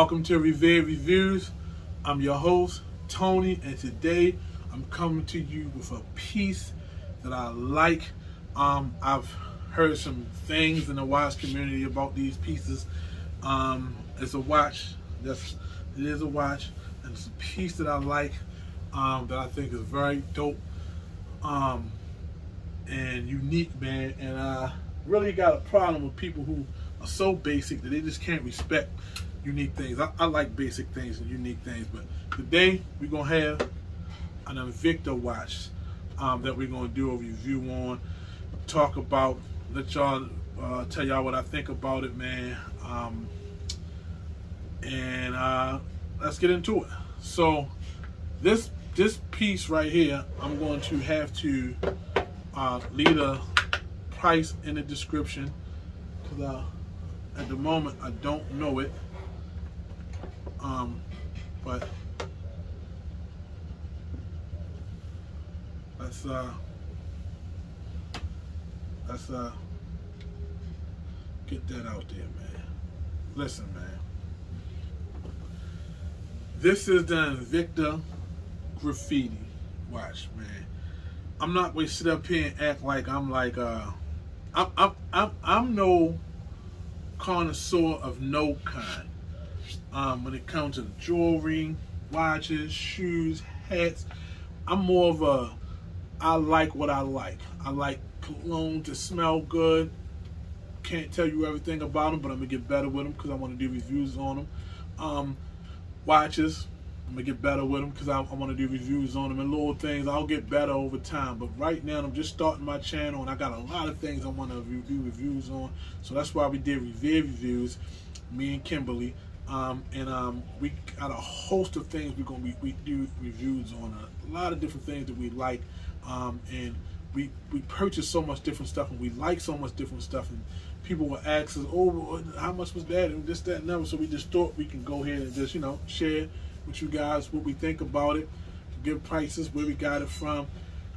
Welcome to Revere Reviews. I'm your host, Tony, and today I'm coming to you with a piece that I like. I've heard some things in the watch community about these pieces. It's a watch. It is a watch, and it's a piece that I like, that I think is very dope and unique, man. And I really got a problem with people who are so basic that they just can't respect unique things. I like basic things and unique things, but today we're gonna have an Invicta watch that we're gonna do a review on, talk about, let y'all tell y'all what I think about it, man. Let's get into it. So this piece right here, I'm going to have to leave a price in the description because at the moment I don't know it. But let's get that out there, man. Listen, man. This is the Invicta Graffiti watch, man. I'm not going to sit up here and act like I'm like I'm no connoisseur of no kind. When it comes to jewelry, watches, shoes, hats, I'm more of a, I like what I like. I like cologne to smell good. Can't tell you everything about them, but I'm going to get better with them because I want to do reviews on them. Watches, I'm going to get better with them because I want to do reviews on them, and little things, I'll get better over time. But right now, I'm just starting my channel, and I got a lot of things I want to do reviews on. So that's why we did Revere Reviews, me and Kimberly. We got a host of things we do reviews on, a lot of different things that we like, and we purchase so much different stuff, and we like so much different stuff, and people will ask us, oh, how much was that, and this, that, and that. So we just thought we can go ahead and just, you know, share with you guys what we think about it, give prices, where we got it from.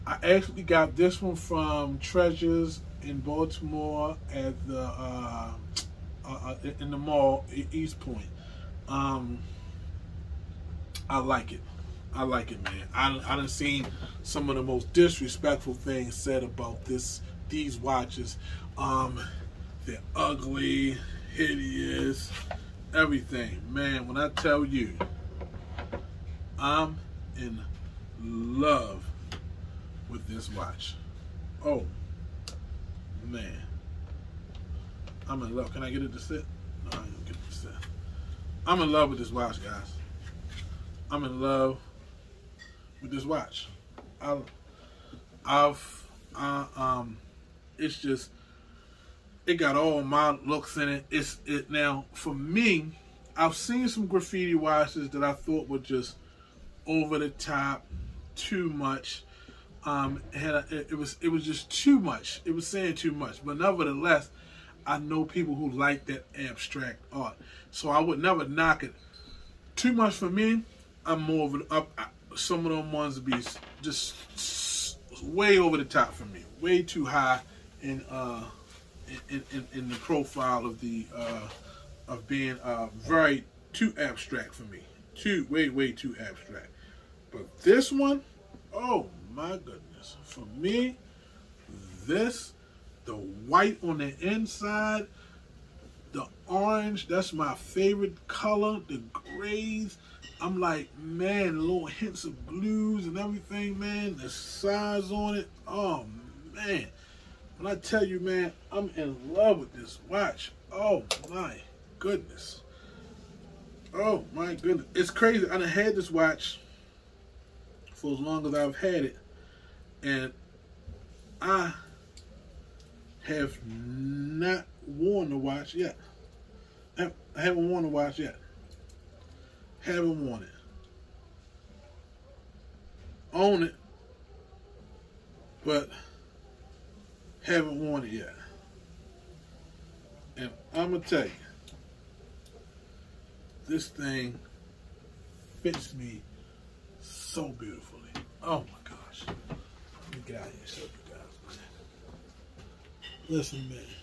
I actually got this one from Treasures in Baltimore at the in the mall at East Point. I like it. I like it, man. I done seen some of the most disrespectful things said about these watches. They're ugly, hideous, everything. Man, when I tell you, I'm in love with this watch. Oh, man. I'm in love. Can I get it to sit? No, I ain't gonna get it to sit. I'm in love with this watch, guys. I'm in love with this watch. It's just, it got all my looks in it. Now, for me, I've seen some graffiti watches that I thought were just over the top, too much. It was just too much. It was saying too much. But nevertheless, I know people who like that abstract art, so I would never knock it. Too much for me. I'm more of an some of them ones be just way over the top for me, way too high in the profile of the of being very too abstract for me, way too abstract. But this one, oh my goodness, for me, this. The white on the inside, the orange, that's my favorite color. The grays, I'm like, man, little hints of blues and everything, man. The size on it, oh man. When I tell you, man, I'm in love with this watch. Oh my goodness. Oh my goodness. It's crazy. I done had this watch for as long as I've had it, and I have not worn the watch yet. I haven't worn the watch yet. Haven't worn it. Own it, but haven't worn it yet. And I'm gonna tell you, this thing fits me so beautifully. Oh my gosh. Let me get out of here and show you guys, man. Listen, man.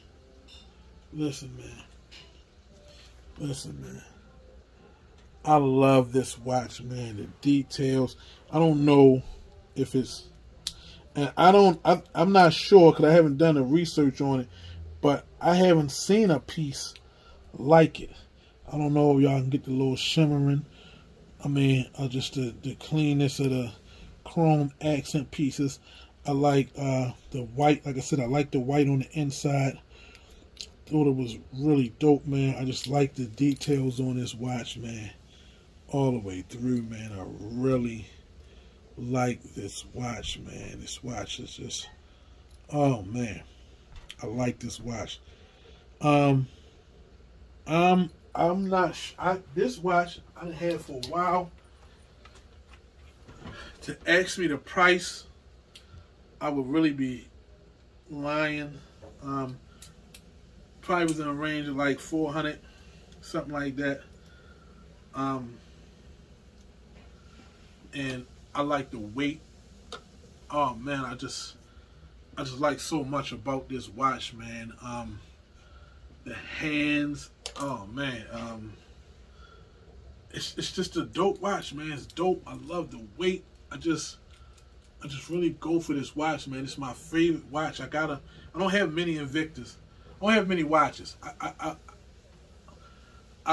Listen, man. Listen, man. I love this watch, man. The details. I don't know if it's, and I'm not sure because I haven't done the research on it, but I haven't seen a piece like it. I don't know if y'all can get the little shimmering. I mean, just the cleanness of the chrome accent pieces. I like the white. Like I said, I like the white on the inside. Thought it was really dope, man. I just like the details on this watch, man. All the way through, man. I really like this watch, man. This watch is just, oh man, I like this watch. I'm not. This watch I had for a while. To ask me the price, I would really be lying. Probably was in a range of like 400, something like that. And I like the weight. Oh man, I just like so much about this watch, man. The hands. Oh man, it's just a dope watch, man. It's dope. I love the weight. I just really go for this watch, man. It's my favorite watch. I don't have many Invictas. I don't have many watches. I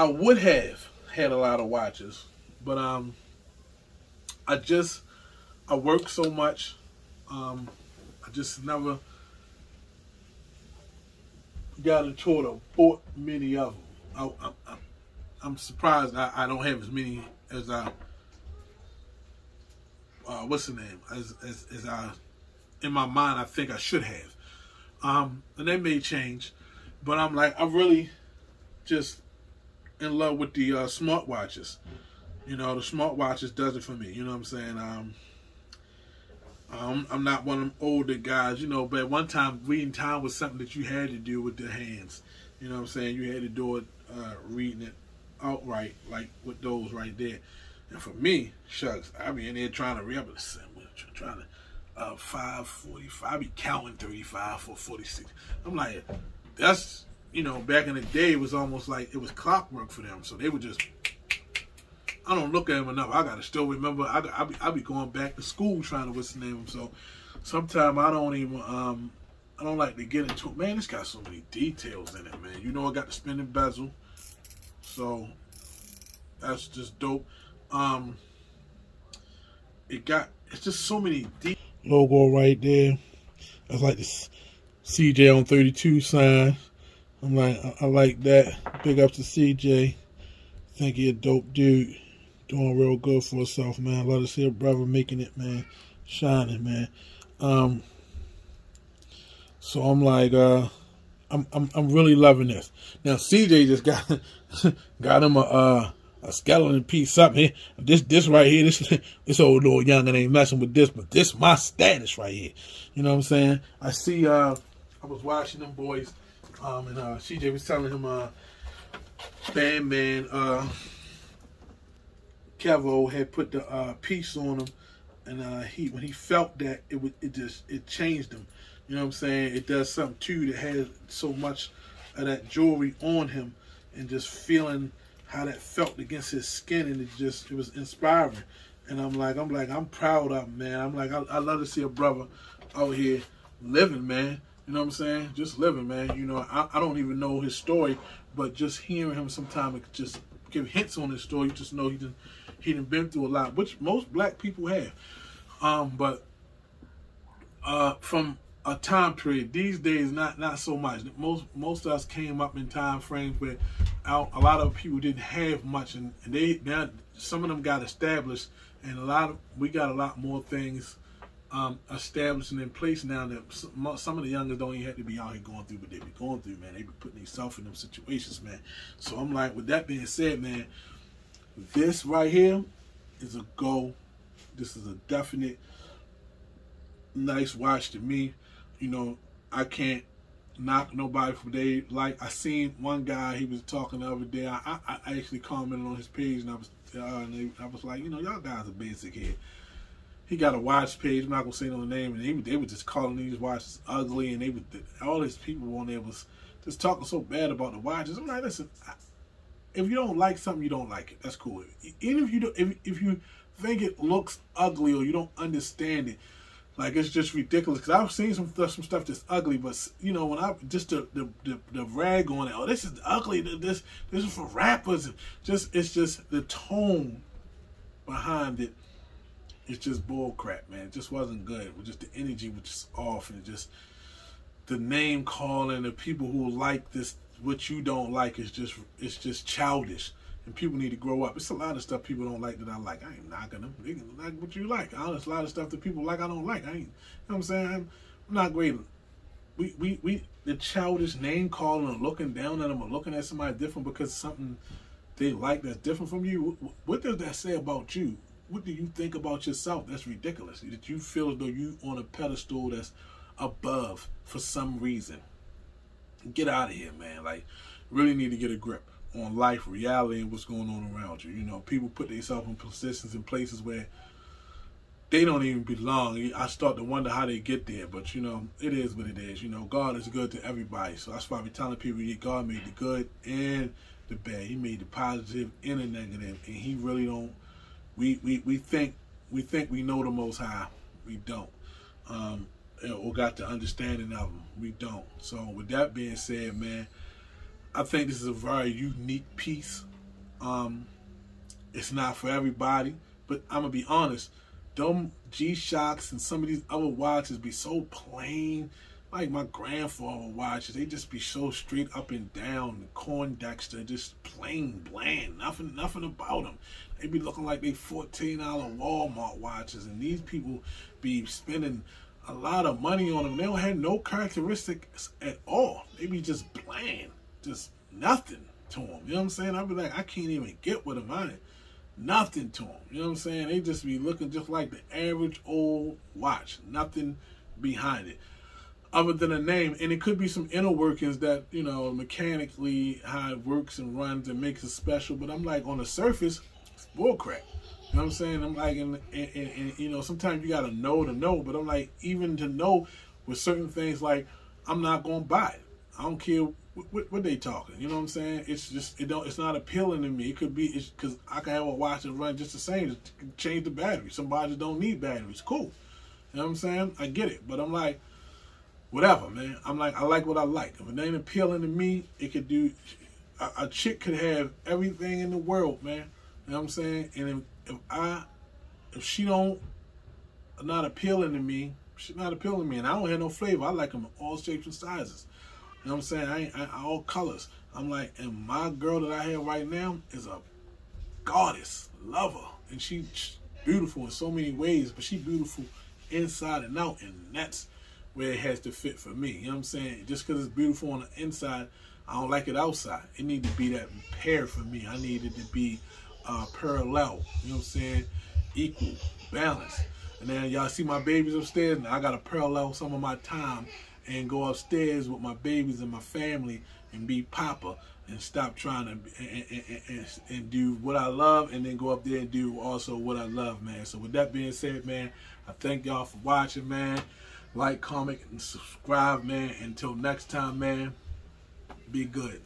would have had a lot of watches, but I work so much. I just never got into it or bought many of them. I'm surprised I don't have as many as what's the name? As I, in my mind, I think I should have. And that may change, but I'm like, I'm really just in love with the smartwatches. You know, the smartwatches does it for me. You know what I'm saying? I'm not one of them older guys, you know, but at one time, reading time was something that you had to do with the hands. You know what I'm saying? You had to do it, reading it outright, like with those right there. And for me, shucks, I be in there trying to read it, trying to 545. I be counting 35 for 46. I'm like, that's, you know, back in the day, it was almost like it was clockwork for them. So they would just, I don't look at them enough. I gotta still remember. I be going back to school trying to what's the name. So sometimes I don't even I don't like to get into it. Man, it's got so many details in it, man. You know, I got the spinning bezel, so that's just dope. It's just so many logo right there. That's like this CJ on 32 sign. I'm like, I like that. Big up to CJ. Think he a dope dude. Doing real good for herself, man. Love to see a brother making it, man. Shining, man. So I'm like, I'm really loving this. Now CJ just got him a skeleton piece, something here. This right here, this old little youngin ain't messing with this, but this my status right here. You know what I'm saying? I see. I was watching them boys, and CJ was telling him, man, Kevo had put the piece on him, and when he felt that, it changed him. You know what I'm saying? It does something too that has so much of that jewelry on him, and just feeling how that felt against his skin, and it was inspiring. And I'm proud of him, man. I'm like, I love to see a brother out here living, man. You know what I'm saying? Just living, man. You know, I don't even know his story, but just hearing him sometimes, it just give hints on his story. You just know he done been through a lot, which most black people have. But from a time period, these days not so much. Most of us came up in time frames where a lot of people didn't have much, and now some of them got established, and we got a lot more things established and in place now that some of the youngers don't even have to be out here going through what they be going through, man. They be putting themselves in them situations, man. So I'm like, with that being said, man, this right here is a go. This is a definite nice watch to me. You know, I can't knock nobody for they like. I seen one guy, he was talking the other day. I actually commented on his page, and I was like, you know, y'all guys are basic here. He got a watch page. I'm not gonna say no name, and they were just calling these watches ugly, and all these people on there was just talking so bad about the watches. I'm like, listen, if you don't like something, you don't like it. That's cool. Even if you do, if you think it looks ugly or you don't understand it, like it's just ridiculous. Because I've seen some stuff that's ugly, but you know, when I just the rag on it, oh, this is ugly. This is for rappers. It's just the tone behind it. It's just bull crap, man. It just wasn't good. It was just the energy was just off, and just the name calling, the people who like this, what you don't like, is just childish. And people need to grow up. It's a lot of stuff people don't like that I like. I ain't knocking them. They can like what you like. There's a lot of stuff that people like I don't like. I ain't, you know what I'm saying? I'm not great. We the childish name calling or looking down at them or looking at somebody different because something they like that's different from you. What does that say about you? What do you think about yourself? That's ridiculous. That you feel as though you on a pedestal that's above for some reason. Get out of here, man. Like, really need to get a grip on life, reality, and what's going on around you. You know, people put themselves in positions and places where they don't even belong. I start to wonder how they get there, but you know, it is what it is. You know, God is good to everybody. So that's why we're telling people God made the good and the bad. He made the positive and the negative, and He really don't. We think we know the Most High. We don't. Or got the understanding of Him. We don't. So with that being said, man, I think this is a very unique piece. It's not for everybody, but I'm gonna be honest. Them G-Shocks and some of these other watches be so plain. Like my grandfather watches, they just be so straight up and down. The Poindexter, just plain bland. Nothing about them. They be looking like they $14 Walmart watches, and these people be spending a lot of money on them. They don't have no characteristics at all. They be just bland, just nothing to them. You know what I'm saying? I be like, I can't even get with them. I ain't nothing to them. You know what I'm saying? They just be looking just like the average old watch. Nothing behind it, other than a name. And it could be some inner workings that, you know, mechanically how it works and runs and makes it special. But I'm like, on the surface, it's bullcrap. You know what I'm saying? I'm like, and you know, sometimes you gotta know to know. But I'm like, even to know with certain things, like I'm not gonna buy it. I don't care what they talking. You know what I'm saying? It's just it's not appealing to me. It could be because I can have a watch that run just the same. Just change the battery. Some watches don't need batteries. Cool. You know what I'm saying? I get it. But I'm like, whatever, man. I'm like, I like what I like. If it ain't appealing to me, it could do. A chick could have everything in the world, man. You know what I'm saying? And if she not appealing to me, she's not appealing to me, and I don't have no flavor. I like them in all shapes and sizes. You know what I'm saying? I all colors. I'm like, and my girl that I have right now is a goddess, lover, and she's beautiful in so many ways, but she's beautiful inside and out, and that's where it has to fit for me. You know what I'm saying? Just because it's beautiful on the inside, I don't like it outside. It need to be that pair for me. I need it to be parallel. You know what I'm saying? Equal, balance. And then y'all see my babies upstairs, and I got to parallel some of my time and go upstairs with my babies and my family and be Papa and stop trying to and do what I love, and then go up there and do also what I love, man. So with that being said, man, I thank y'all for watching, man. Like, comment, and subscribe, man. Until next time, man, be good.